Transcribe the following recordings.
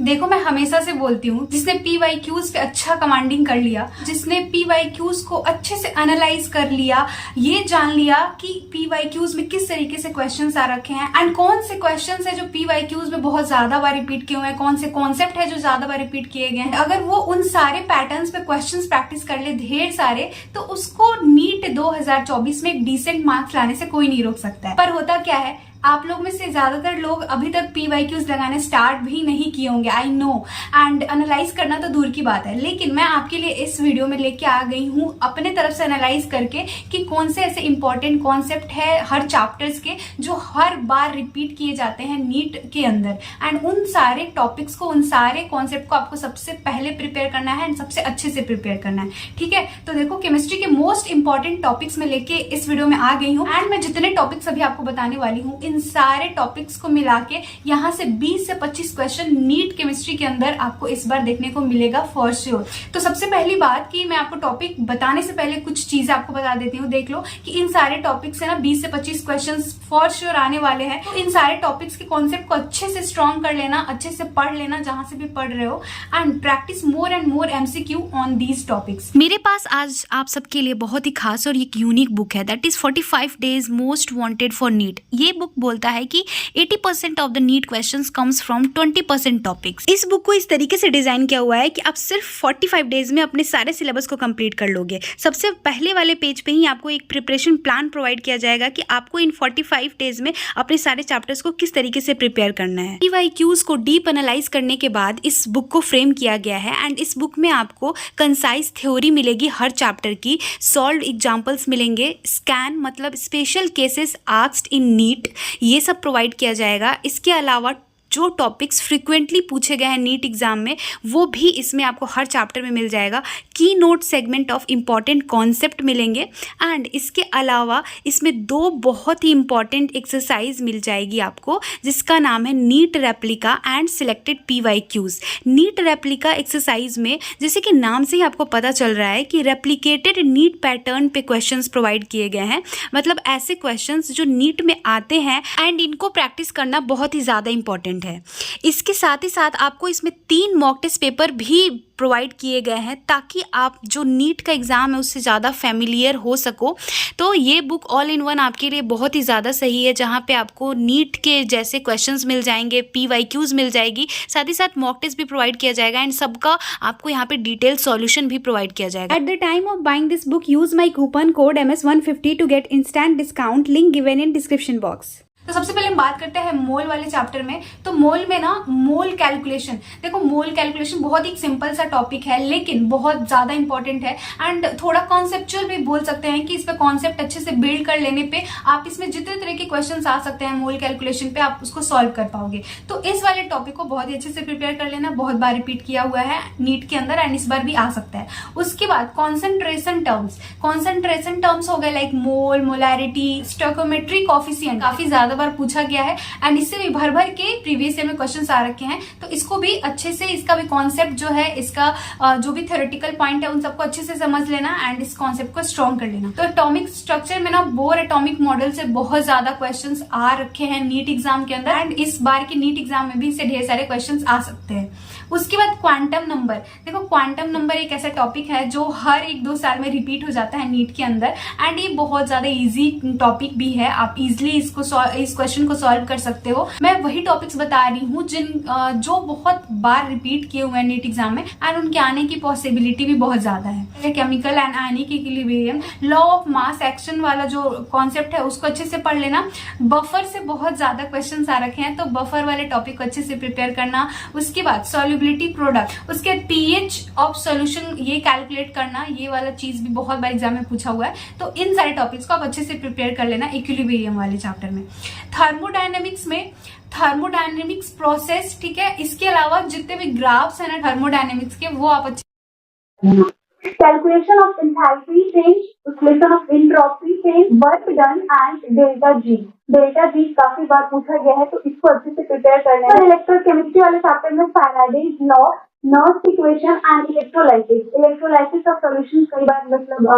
देखो, मैं हमेशा से बोलती हूँ, जिसने PYQs पे अच्छा कमांडिंग कर लिया, जिसने PYQs को अच्छे से एनालाइज कर लिया, ये जान लिया कि PYQs में किस तरीके से क्वेश्चंस आ रखे हैं एंड कौन से क्वेश्चंस है जो PYQs में बहुत ज्यादा बार रिपीट किए हुए हैं, कौन से कॉन्सेप्ट है जो ज्यादा बार रिपीट किए गए हैं, अगर वो उन सारे पैटर्न्स पे क्वेश्चंस प्रैक्टिस कर ले ढेर सारे, तो उसको नीट 2024 में एक डिसेंट मार्क्स लाने से कोई नहीं रोक सकता है। पर होता क्या है, आप लोग में से ज्यादातर लोग अभी तक PYQs लगाने स्टार्ट भी नहीं किए होंगे, आई नो, एंड एनालाइज करना तो दूर की बात है। लेकिन मैं आपके लिए इस वीडियो में लेके आ गई हूँ अपने तरफ से एनालाइज करके कि कौन से ऐसे इंपॉर्टेंट कॉन्सेप्ट है हर चैप्टर्स के जो हर बार रिपीट किए जाते हैं नीट के अंदर, एंड उन सारे टॉपिक्स को, उन सारे कॉन्सेप्ट को आपको सबसे पहले प्रिपेयर करना है एंड सबसे अच्छे से प्रिपेयर करना है। ठीक है, तो देखो, केमिस्ट्री के मोस्ट इंपॉर्टेंट टॉपिक्स में लेके इस वीडियो में आ गई हूँ एंड मैं जितने टॉपिक्स अभी आपको बताने वाली हूँ, इन सारे टॉपिक्स को मिला के यहाँ से 20 से 25 क्वेश्चन नीट केमिस्ट्री के अंदर आपको इस बार देखने को मिलेगा फॉर श्योर। तो सबसे पहली बात कि मैं आपको टॉपिक बताने से पहले कुछ चीजें आपको बता देती हूँ। देख लो कि इन सारे टॉपिक्स से ना 20 से 25 क्वेश्चन फॉर श्योर आने वाले हैं। तो इन सारे टॉपिक्स के कॉन्सेप्ट को अच्छे से स्ट्रॉन्ग कर लेना, अच्छे से पढ़ लेना जहां से भी पढ़ रहे हो, and practice more and more MCQ on these topics. मेरे पास आज आप सबके लिए बहुत ही खास और एक यूनिक बुक है, that is 45 days most wanted for NEET. ये बुक बोलता है कि 80% of the NEET questions comes from 20% topics. इस बुक को इस तरीके से डिजाइन किया हुआ है कि आप सिर्फ 45 डेज में अपने सारे सिलेबस को कंप्लीट कर लोगे। सबसे पहले वाले पेज पे ही आपको एक प्रिपरेशन प्लान प्रोवाइड किया जाएगा कि आपको इन 45 डेज में अपने सारे चैप्टर्स को किस तरीके से प्रिपेयर करना है। PYQs को डीप एनालाइज करने के बाद इस बुक को फ्रेम किया गया है एंड इस बुक में आपको कंसाइज थ्योरी मिलेगी हर चैप्टर की, सॉल्व एग्जाम्पल्स मिलेंगे, स्कैन मतलब special cases asked in NEET, ये सब प्रोवाइड किया जाएगा। इसके अलावा जो टॉपिक्स फ्रिक्वेंटली पूछे गए हैं नीट एग्जाम में वो भी इसमें आपको हर चैप्टर में मिल जाएगा। की note segment of important concept मिलेंगे एंड इसके अलावा इसमें 2 बहुत ही इंपॉर्टेंट एक्सरसाइज मिल जाएगी आपको, जिसका नाम है NEET replica and selected PYQs। NEET replica exercise में, जैसे कि नाम से ही आपको पता चल रहा है कि रेप्लिकेटेड नीट पैटर्न पे क्वेश्चंस प्रोवाइड किए गए हैं, मतलब ऐसे क्वेश्चंस जो नीट में आते हैं एंड इनको प्रैक्टिस करना बहुत ही ज़्यादा इंपॉर्टेंट है। इसके साथ ही साथ आपको इसमें 3 मॉक टेस्ट पेपर भी प्रोवाइड किए गए हैं ताकि आप जो नीट का एग्ज़ाम है उससे ज़्यादा फैमिलियर हो सको। तो ये बुक ऑल इन वन आपके लिए बहुत ही ज़्यादा सही है, जहाँ पे आपको नीट के जैसे क्वेश्चंस मिल जाएंगे, PYQs मिल जाएगी, साथ ही साथ मॉक टेस्ट भी प्रोवाइड किया जाएगा एंड सबका आपको यहाँ पे डिटेल सॉल्यूशन भी प्रोवाइड किया जाएगा। At the time of buying this book, use my coupon code MS150 to get instant discount, link given in description box. तो सबसे पहले हम बात करते हैं मोल वाले चैप्टर में। तो मोल में ना मोल कैलकुलेशन, देखो मोल कैलकुलेशन बहुत ही सिंपल सा टॉपिक है लेकिन बहुत ज्यादा इंपॉर्टेंट है एंड थोड़ा कॉन्सेप्चुअल भी बोल सकते हैं कि इस पे कॉन्सेप्ट अच्छे से बिल्ड कर लेने पे आप इसमें जितने तरह के क्वेश्चंस आ सकते हैं मोल कैलकुलेशन पे आप उसको सॉल्व कर पाओगे। तो इस वाले टॉपिक को बहुत ही अच्छे से प्रिपेयर कर लेना, बहुत बार रिपीट किया हुआ है नीट के अंदर एंड इस बार भी आ सकता है। उसके बाद कॉन्सेंट्रेशन टर्म्स हो गए लाइक मोल, मोलैरिटी, स्टोइकोमेट्री, कोफिशिएंट, काफी ज्यादा बार पूछा गया है एंड इससे भी भर भर के प्रीवियस ईयर में क्वेश्चंस आ रखे हैं। तो इसको भी अच्छे से, इसका भी कॉन्सेप्ट जो है, इसका जो भी थ्योरेटिकल पॉइंट है उन सबको अच्छे से समझ लेना एंड इस कॉन्सेप्ट को स्ट्रॉन्ग कर लेना। तो एटॉमिक स्ट्रक्चर में ना बोर एटॉमिक मॉडल से बहुत ज्यादा क्वेश्चंस आ रखे हैं नीट एग्जाम के अंदर एंड इस बार के नीट एग्जाम में भी इससे ढेर सारे क्वेश्चंस आ सकते हैं। उसके बाद क्वांटम नंबर, देखो क्वांटम नंबर एक ऐसा टॉपिक है जो हर 1-2 साल में रिपीट हो जाता है नीट के अंदर एंड ये बहुत ज्यादा इजी टॉपिक भी है, आप इजिली इस क्वेश्चन को सॉल्व कर सकते हो। मैं वही टॉपिक्स बता रही हूँ जो बहुत बार रिपीट किए हुए हैं नीट एग्जाम में एंड उनके आने की पॉसिबिलिटी भी बहुत ज्यादा है। Chemical and ionic equilibrium, law of mass action वाला जो कॉन्सेप्ट है उसको अच्छे से पढ़ लेना। बफर से बहुत ज्यादा क्वेश्चन आ रखे हैं तो बफर वाले टॉपिक को अच्छे से प्रिपेयर करना। उसके बाद सॉल्युबिलिटी प्रोडक्ट, उसके pH ऑफ सॉल्यूशन ये कैलकुलेट करना, ये वाला चीज भी बहुत बार एग्जाम में पूछा हुआ है। तो इन सारे टॉपिक्स को आप अच्छे से प्रिपेयर कर लेना इक्विलिब्रियम वाले चैप्टर में। थर्मोडायनेमिक्स में थर्मोडायनेमिक्स प्रोसेस, ठीक है, इसके अलावा जितने भी ग्राफ्स है ना थर्मोडायनेमिक्स के वो आप अच्छे Calculation of enthalpy change, calculation of entropy change, work done and delta G. Delta G काफी बार पूछा गया है तो इसको अच्छे से प्रिपेयर करना है। इलेक्ट्रोकेमिस्ट्री वाले चैप्टर में Faraday's law, Nernst equation and electrolysis of solution, कई बार मतलब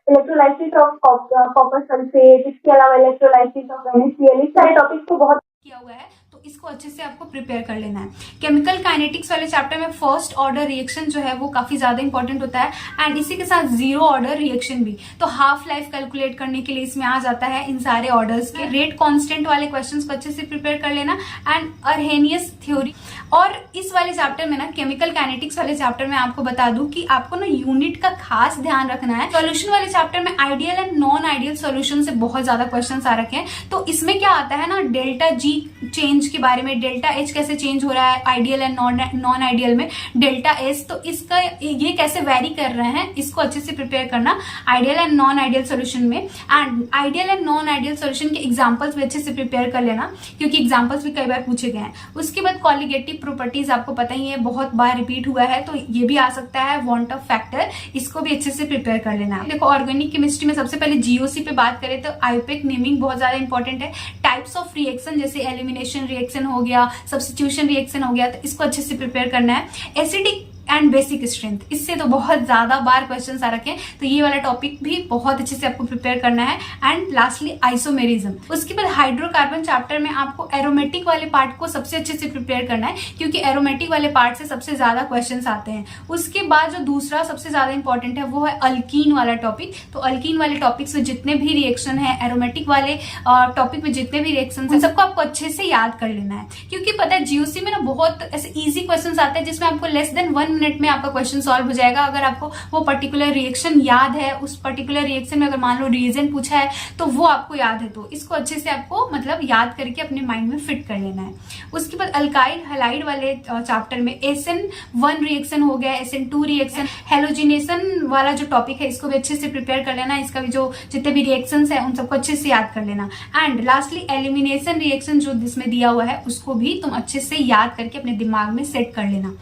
इलेक्ट्रोलाइसिस ऑफ कॉपर सल्फेट, इसके अलावा इलेक्ट्रोलाइसिस ऑफ NaCl, इस सारे टॉपिक को बहुत किया हुआ है। तो इसको अच्छे से आपको प्रिपेयर कर लेना है। केमिकल काइनेटिक्स वाले चैप्टर में फर्स्ट ऑर्डर रिएक्शन जो है वो काफी ज्यादा इंपॉर्टेंट होता है, एंड इसी के साथ जीरो ऑर्डर रिएक्शन भी। तो हाफ लाइफ कैलकुलेट करने के लिए इसमें आ जाता है इन सारे ऑर्डर्स के। रेट कांस्टेंट वाले क्वेश्चंस को अच्छे से प्रिपेयर कर लेना, एंड अर्हेनियस थ्योरी। और इस वाले चैप्टर में ना, केमिकल काइनेटिक्स वाले चैप्टर में आपको बता दूं कि आपको ना यूनिट का खास ध्यान रखना है। सॉल्यूशन वाले चैप्टर में ideal and non ideal solution से बहुत ज्यादा क्वेश्चंस आ रखे हैं। तो इसमें क्या आता है ना, डेल्टा जी चेंज के बारे में, डेल्टा एच कैसे चेंज हो रहा है आइडियल एंड नॉन आइडियल में, डेल्टा एस, तो इसका ये कैसे वेरी कर रहे हैं, इसको अच्छे से प्रिपेयर करना ideal and non ideal solution में। And ideal and non ideal solution के एग्जांपल्स भी अच्छे से प्रिपेयर कर लेना, क्योंकि एग्जांपल्स भी कई बार पूछे गए हैं। उसके बाद कॉलिगेटिव प्रॉपर्टीज आपको पता ही है, बहुत बार रिपीट हुआ है, तो ये भी आ सकता है वांट ऑफ फैक्टर, इसको भी अच्छे से प्रिपेयर कर लेना है। देखो ऑर्गेनिक केमिस्ट्री में सबसे पहले जीओसी पे बात करें तो आईयूपीएसी नेमिंग बहुत ज्यादा इंपॉर्टेंट है। टाइप्स ऑफ रिएक्शन जैसे एलिमिनेशन रिएक्शन हो गया, सब्स्टिट्यूशन रिएक्शन हो गया, तो इसको अच्छे से प्रिपेयर करना है। एसिडिक एंड बेसिक स्ट्रेंथ, इससे तो बहुत ज्यादा बार क्वेश्चंस आ रखे हैं, तो ये वाला टॉपिक भी बहुत अच्छे से आपको प्रिपेयर करना है। And lastly isomerism. उसके बाद हाइड्रोकार्बन चैप्टर में आपको एरोमेटिक वाले पार्ट को सबसे अच्छे से प्रिपेयर करना है, क्योंकि एरोमेटिक वाले पार्ट से सबसे ज्यादा क्वेश्चंस आते हैं। उसके बाद जो दूसरा सबसे ज्यादा इंपॉर्टेंट है वो है अल्कीन वाला टॉपिक। तो अल्कीन वाले टॉपिक्स में जितने भी रिएक्शन है, एरोमेटिक वाले टॉपिक में जितने भी रिएक्शन है, सबको आपको अच्छे से याद कर लेना है। क्योंकि पता है जीओसी में ना बहुत ऐसे इजी क्वेश्चन आते हैं जिसमें आपको लेस देन 1 मिनट में आपका क्वेश्चन सॉल्व हो जाएगा। अगर आपको वो पर्टिकुलर रिएक्शन याद है, उस पर्टिकुलर रिएक्शन में अगर मान लो रिएजेंट पूछा है तो वो आपको याद है, तो इसको अच्छे से आपको मतलब याद करके अपने माइंड में फिट कर लेना है। उसके बाद अल्काइल हैलाइड वाले चैप्टर में SN1 रिएक्शन हो गया, SN2 रिएक्शन, हेलोजिनेशन वाला जो टॉपिक है इसको भी अच्छे से प्रिपेयर कर लेना। इसका भी जो जितने भी रिएक्शंस है उन सबको अच्छे से याद कर लेना। एंड लास्टली एलिमिनेशन रिएक्शन जो जिसमें दिया हुआ है उसको भी तुम अच्छे से याद करके अपने दिमाग में सेट कर लेना।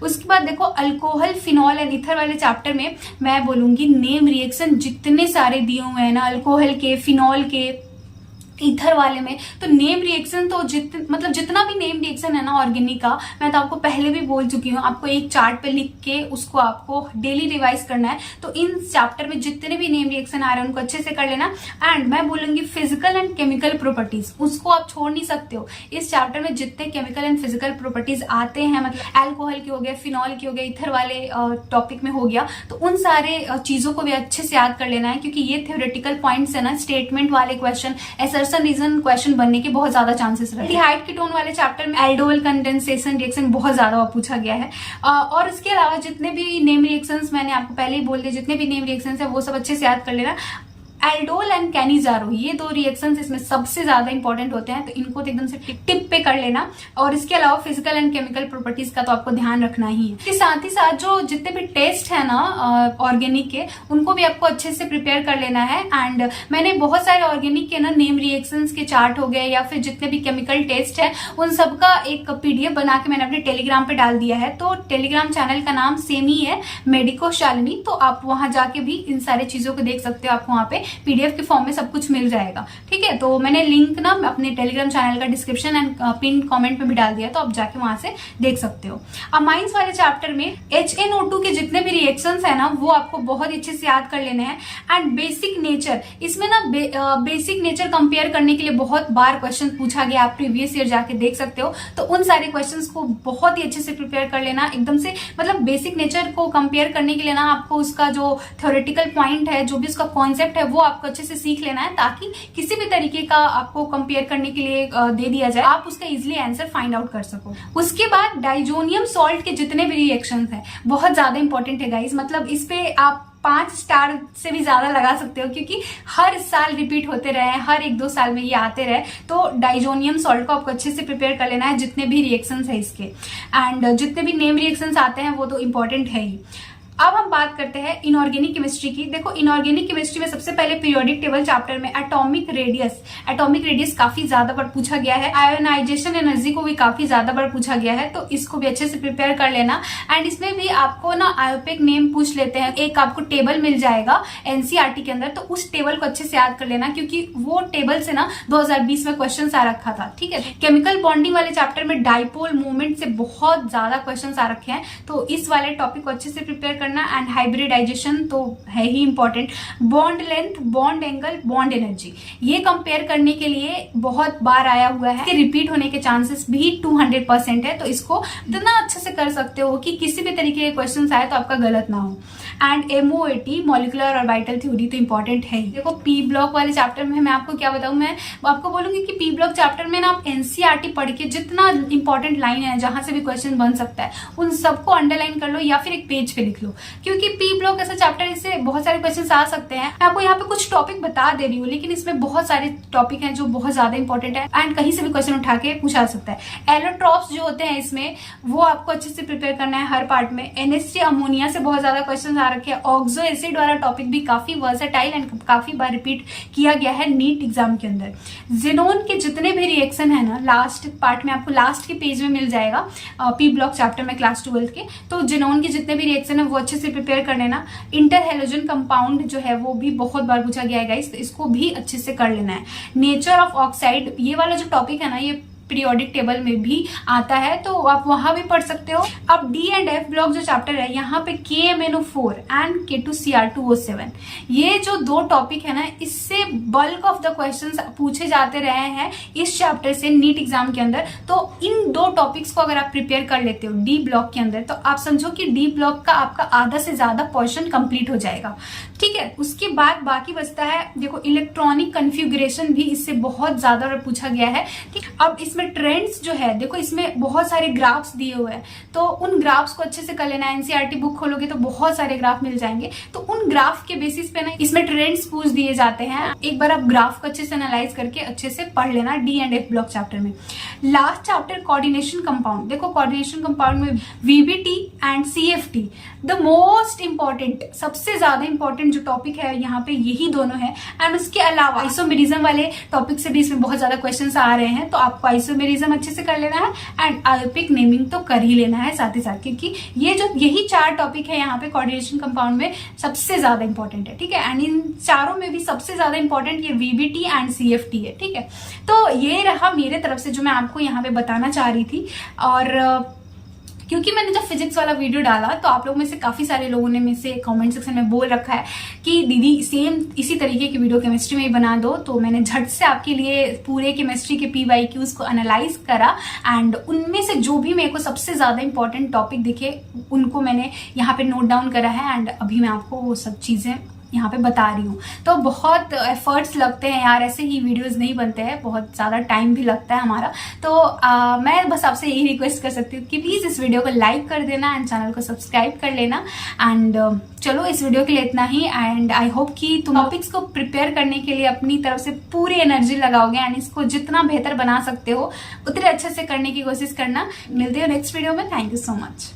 उसके बाद देखो अल्कोहल, फिनॉल एंड ईथर वाले चैप्टर में मैं बोलूंगी नेम रिएक्शन जितने सारे दिए हुए हैं ना, अल्कोहल के, फिनॉल के, ईथर वाले में, तो नेम रिएक्शन तो जितना भी नेम रिएक्शन है ना ऑर्गेनिक का, मैं तो आपको पहले भी बोल चुकी हूँ, आपको एक चार्ट पे लिख के उसको आपको डेली रिवाइज करना है। तो इन चैप्टर में जितने भी नेम रिएक्शन आ रहे हैं उनको अच्छे से कर लेना। एंड मैं बोलूंगी फिजिकल एंड केमिकल प्रॉपर्टीज, उसको आप छोड़ नहीं सकते हो। इस चैप्टर में जितने केमिकल एंड फिजिकल प्रॉपर्टीज आते हैं, मतलब एल्कोहल के हो गए, फिनॉल के हो गए, ईथर वाले टॉपिक में हो गया, तो उन सारे चीजों को भी अच्छे से याद कर लेना है, क्योंकि ये थ्योरेटिकल पॉइंट्स है ना, स्टेटमेंट वाले क्वेश्चन, रीजन क्वेश्चन बनने के बहुत ज्यादा चांसेस रहते हैं। एल्डिहाइड कीटोन वाले चैप्टर में एल्डोल कंडेंसेशन रिएक्शन बहुत ज्यादा पूछा गया है। और इसके अलावा जितने भी नेम रिएक्शंस मैंने आपको पहले ही बोल दिया, जितने भी नेम रिएक्शंस है वो सब अच्छे से याद कर लेना। एल्डोल एंड कैनिजारो, ये 2 रिएक्शंस इसमें सबसे ज्यादा इंपॉर्टेंट होते हैं, तो इनको तो एकदम से टिप पे कर लेना। और इसके अलावा फिजिकल एंड केमिकल प्रॉपर्टीज का तो आपको ध्यान रखना ही है। इसके साथ ही साथ जो जितने भी टेस्ट है ना ऑर्गेनिक के, उनको भी आपको अच्छे से प्रिपेयर कर लेना है। एंड मैंने बहुत सारे ऑर्गेनिक के ना नेम रिएक्शंस के चार्ट हो गए या फिर जितने भी केमिकल टेस्ट है उन सबका एक PDF बना के मैंने अपने टेलीग्राम पे डाल दिया है। तो टेलीग्राम चैनल का नाम सेम ही है, मेडिको शालिनी, तो आप वहां जाके भी इन सारी चीजों को देख सकते हो। आपको वहां पे PDF के फॉर्म में सब कुछ मिल जाएगा, ठीक है। तो मैंने लिंक ना अपने टेलीग्राम चैनल का डिस्क्रिप्शन एंड पिन कमेंट में भी डाल दिया, तो आप जाके वहां से देख सकते हो। अमाइंस वाले चैप्टर में HNO2 के जितने भी रिएक्शंस है ना वो आपको बहुत अच्छे से याद कर लेने हैं। एंड बेसिक नेचर, इसमें ना बेसिक नेचर कंपेयर करने के लिए बहुत बार क्वेश्चन पूछा गया, आप प्रीवियस ईयर जाके देख सकते हो। तो उन सारे क्वेश्चंस को बहुत ही अच्छे से प्रिपेयर कर लेना एकदम से। मतलब बेसिक नेचर को कंपेयर करने के लिए ना आपको उसका जो थ्योरेटिकल पॉइंट है, जो भी उसका कॉन्सेप्ट है, वो आपको अच्छे से सीख लेना है, ताकि किसी भी तरीके का आपको कंपेयर करने के लिए दे दिया जाए, आप उसका इजीली आंसर फाइंड आउट कर सको। उसके बाद डाइजोनियम सॉल्ट के जितने भी रिएक्शंस हैं बहुत ज्यादा इंपॉर्टेंट है गाइस। मतलब इस पे आप 5 स्टार से भी ज्यादा लगा सकते हो, क्योंकि हर साल रिपीट होते रहे, हर 1-2 साल में ये आते रहे। तो डाइजोनियम सॉल्ट को आपको अच्छे से प्रिपेयर कर लेना है, जितने भी रिएक्शंस है इसके। एंड जितने भी नेम रिएक्शंस आते हैं वो तो इंपॉर्टेंट है ही। अब हम बात करते हैं इनऑर्गेनिक केमिस्ट्री की। देखो इनऑर्गेनिक केमिस्ट्री में सबसे पहले पीरियोडिक टेबल चैप्टर में एटॉमिक रेडियस काफी ज्यादा बार पूछा गया है। आयोनाइजेशन एनर्जी को भी काफी ज्यादा बार पूछा गया है, तो इसको भी अच्छे से प्रिपेयर कर लेना। एंड इसमें भी आपको ना आईयूपीएसी नेम पूछ लेते हैं, एक आपको टेबल मिल जाएगा एनसीईआरटी के अंदर, तो उस टेबल को अच्छे से याद कर लेना, क्योंकि वो टेबल से ना 2020 में क्वेश्चन आ रखा था, ठीक है। केमिकल बॉन्डिंग वाले चैप्टर में डाइपोल मूवमेंट से बहुत ज्यादा क्वेश्चन आ रखे हैं, तो इस वाले टॉपिक को अच्छे से प्रिपेयर करना, एंड हाइब्रिडाइजेशन तो है ही important, bond length, bond angle, bond energy, ये कंपेयर करने के लिए बहुत बार आया हुआ है, इसके रिपीट होने के चांसेस भी 200% है। तो इसको इतना अच्छे से कर सकते हो कि किसी भी तरीके के क्वेश्चन आए तो आपका गलत ना हो। एंड MOAT, मॉलिकुलर और वाइटल थ्योरी तो इंपॉर्टेंट है ही। देखो पी ब्लॉक वाले चैप्टर में मैं आपको क्या बताऊं, मैं आपको बोलूंगी कि पी ब्लॉक चैप्टर में ना आप NCERT पढ़ के जितना इंपॉर्टेंट लाइन है जहां से भी क्वेश्चन बन सकता है उन सबको अंडरलाइन कर लो या फिर एक पेज पे लिख लो, क्योंकि पी ब्लॉक ऐसा चैप्टर, इससे बहुत सारे क्वेश्चन आ सकते हैं। मैं आपको यहाँ पे कुछ टॉपिक बता दे रही हूँ, लेकिन इसमें बहुत सारे टॉपिक हैं जो बहुत ज्यादा इंपॉर्टेंट है एंड कहीं से भी क्वेश्चन उठा के पूछा सकता है। एलोट्रॉप्स जो होते हैं इसमें, वो आपको अच्छे से प्रिपेयर करना है हर पार्ट में। NH3 अमोनिया से बहुत ज्यादा क्वेश्चन आ रखे हैं। ऑक्सो एसिड वाला टॉपिक भी काफी वर्सेटाइल एंड काफी बार रिपीट किया गया है नीट एग्जाम के अंदर। जेनोन के जितने भी रिएक्शन है ना, लास्ट पार्ट में आपको लास्ट के पेज में मिल जाएगा पी ब्लॉक चैप्टर में क्लास 12 के। तो जेनोन के जितने भी रिएक्शन है वो अच्छे से प्रिपेयर कर लेना। इंटर हेलोजन कंपाउंड जो है वो भी बहुत बार पूछा गया है गाइस, तो इसको भी अच्छे से कर लेना है। नेचर ऑफ ऑक्साइड, ये वाला जो टॉपिक है ना, ये पीरियोडिक टेबल में भी आता है, तो आप वहां भी पढ़ सकते हो। अब डी एंड एफ ब्लॉक जो चैप्टर है, यहाँ पे KMNO4 एंड K2Cr2O7, ये जो दो टॉपिक है ना, इससे बल्क ऑफ द क्वेश्चंस पूछे जाते रहे हैं इस चैप्टर से नीट एग्जाम के अंदर। तो इन दो टॉपिक्स को अगर आप प्रिपेयर कर लेते हो डी ब्लॉक के अंदर, तो आप समझो कि डी ब्लॉक का आपका आधा से ज्यादा पोर्शन कंप्लीट हो जाएगा। ठीक है, उसके बाद बाकी बचता है, देखो इलेक्ट्रॉनिक कन्फिगुरेशन भी इससे बहुत ज्यादा पूछा गया है। ठीक, अब इसमें ट्रेंड्स जो है, देखो इसमें बहुत सारे ग्राफ्स दिए हुए हैं, तो उन ग्राफ्स को अच्छे से कर लेना है। NCERT बुक खोलोगे तो बहुत सारे ग्राफ मिल जाएंगे, तो उन ग्राफ के बेसिस पे ना इसमें ट्रेंड्स पूछ दिए जाते हैं। एक बार आप ग्राफ को अच्छे से एनालाइज करके अच्छे से पढ़ लेना D and F block chapter में। लास्ट चैप्टर कोऑर्डिनेशन कंपाउंड, देखो कोऑर्डिनेशन कंपाउंड में VBT and CFT the most important, सबसे ज्यादा इंपॉर्टेंट जो टॉपिक है यहाँ पे यही दोनों है। एंड उसके अलावा आइसोमेरिज्म वाले टॉपिक से भी इसमें बहुत ज्यादा क्वेश्चंस आ रहे हैं, तो आपको आइसोमेरिज्म अच्छे से कर लेना है एंड आयोपिक नेमिंग तो कर ही लेना है साथ ही साथ, क्योंकि ये जो यही 4 टॉपिक है यहाँ पे कोऑर्डिनेशन कंपाउंड में सबसे ज्यादा इंपॉर्टेंट है। ठीक है, एंड इन चारों में भी सबसे ज्यादा इंपॉर्टेंट ये VBT एंड CFT है। ठीक है, तो ये रहा मेरे तरफ से जो मैं आपको यहाँ पे बताना चाह रही थी। और क्योंकि मैंने जब फिजिक्स वाला वीडियो डाला तो आप लोगों में से काफी सारे लोगों ने मेरे से कमेंट सेक्शन में बोल रखा है कि दीदी सेम इसी तरीके की वीडियो केमिस्ट्री में ही बना दो, तो मैंने झट से आपके लिए पूरे केमिस्ट्री के PYQs को एनालाइज करा एंड उनमें से जो भी मेरे को सबसे ज्यादा इंपॉर्टेंट टॉपिक दिखे उनको मैंने यहाँ पे नोट डाउन करा है एंड अभी मैं आपको वो सब चीजें यहाँ पे बता रही हूँ। तो बहुत एफर्ट्स लगते हैं यार, ऐसे ही वीडियोस नहीं बनते हैं, बहुत ज़्यादा टाइम भी लगता है हमारा। तो मैं बस आपसे यही रिक्वेस्ट कर सकती हूँ कि प्लीज़ इस वीडियो को लाइक कर देना एंड चैनल को सब्सक्राइब कर लेना। एंड चलो इस वीडियो के लिए इतना ही, एंड आई होप कि तुम टॉपिक्स को प्रिपेयर करने के लिए अपनी तरफ से पूरी एनर्जी लगाओगे एंड इसको जितना बेहतर बना सकते हो उतने अच्छे से करने की कोशिश करना। मिलते हो नेक्स्ट वीडियो में। Thank you so much.